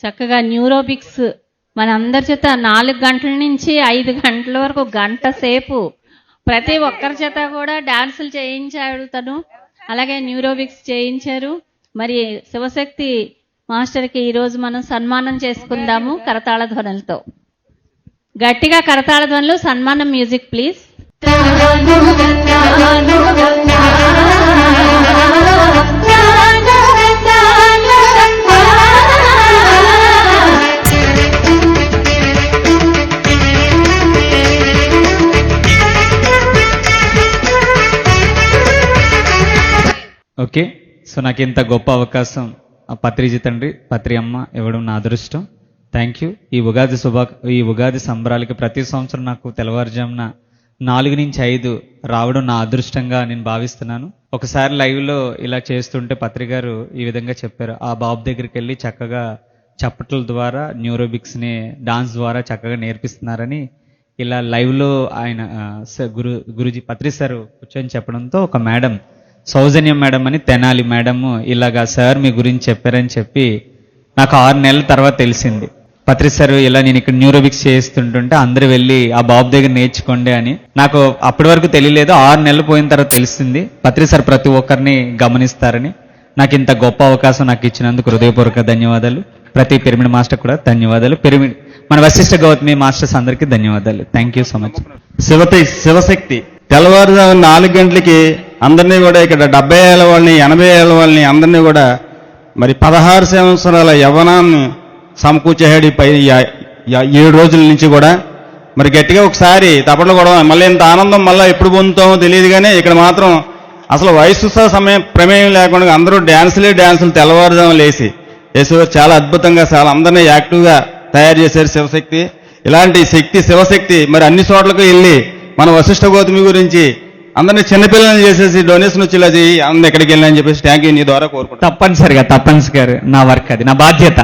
చక్కగా న్యూరోబిక్స్ మన అందరి చేత 4 గంటల నుంచి 5 గంటల వరకు గంట సేపు ప్రతి ఒక్కరి చేత కూడా డాన్సులు చేయించాడు తను. అలాగే న్యూరోబిక్స్ చేయించారు. మరి శివశక్తి మాస్టర్కి ఈరోజు మనం సన్మానం చేసుకుందాము కరతాళ ధ్వనులతో. గట్టిగా కరతాళ ధ్వనులు, సన్మానం మ్యూజిక్ ప్లీజ్. ఓకే, సో నాకు ఇంత గొప్ప అవకాశం ఆ పత్రిజీ తండ్రి, పత్రి అమ్మ ఇవ్వడం నా అదృష్టం. Thank you. ఈ ఉగాది సంబరాలకి ప్రతి సంవత్సరం నాకు తెల్లవారుజామున 4 నుంచి 5 రావడం నా అదృష్టంగా నేను భావిస్తున్నాను. ఒకసారి లైవ్లో ఇలా చేస్తుంటే పత్రి గారు ఈ విధంగా చెప్పారు, ఆ బాబు దగ్గరికి వెళ్ళి చక్కగా చప్పట్ల ద్వారా న్యూరోబిక్స్ని డాన్స్ ద్వారా చక్కగా నేర్పిస్తున్నారని ఇలా లైవ్లో ఆయన గురుజీ పత్రి సార్ కూర్చొని చెప్పడంతో ఒక మేడం, సౌజన్యం మేడం అని తెనాలి మేడం, ఇలాగా సార్ మీ గురించి చెప్పారని చెప్పి నాకు 6 నెలల తర్వాత తెలిసింది. పత్రి సార్ ఇలా నేను ఇక్కడ న్యూరోబిక్స్ చేస్తుంటుంటే అందరూ వెళ్ళి ఆ బాబు దగ్గర నేర్చుకోండి అని. నాకు అప్పటి వరకు తెలియలేదు. 6 నెలలు పోయిన తర్వాత తెలిసింది పత్రి సార్ ప్రతి ఒక్కరిని గమనిస్తారని. నాకు ఇంత గొప్ప అవకాశం నాకు ఇచ్చినందుకు హృదయపూర్వక ధన్యవాదాలు. ప్రతి పిరమిడ్ మాస్టర్ కూడా ధన్యవాదాలు. పిరమిడ్ మన వశిష్ఠ గౌతమి మాస్టర్స్ అందరికీ ధన్యవాదాలు. Thank you so much. Shivashakti తెల్లవారుజాము 4 గంటలకి అందరినీ కూడా ఇక్కడ 70 ఏళ్ళ వాళ్ళని, 80 ఏళ్ళ వాళ్ళని అందరినీ కూడా మరి 16 సంవత్సరాల యవ్వనాన్ని సమకూర్చేసాడు. పై 7 రోజుల నుంచి కూడా మరి గట్టిగా ఒకసారి తప్పట్లు కూడా మళ్ళీ ఇంత ఆనందం మళ్ళీ ఎప్పుడు పొందుతామో తెలియదు. కానీ ఇక్కడ మాత్రం అసలు వయసు ప్రమేయం లేకుండా అందరూ డ్యాన్సులు తెల్లవారుజాము లేసి వేసేవారు. చాలా అద్భుతంగా చాలా అందరినీ యాక్టివ్గా తయారు చేశారు శివశక్తి. ఇలాంటి శక్తి శివశక్తి మరి అన్ని చోట్లకు వెళ్ళి మన వశిష్ఠ గౌతమి గురించి అందరినీ చిన్నపిల్లల్ని చేసేసి డొనేషన్ వచ్చి ఇలా చేయి అందరూ ఎక్కడికి వెళ్ళి అని చెప్పేసి థ్యాంక్ యూ నీ ద్వారా కోరుకుంటాను. తప్పనిసరిగా నా వర్క్ అది, నా బాధ్యత.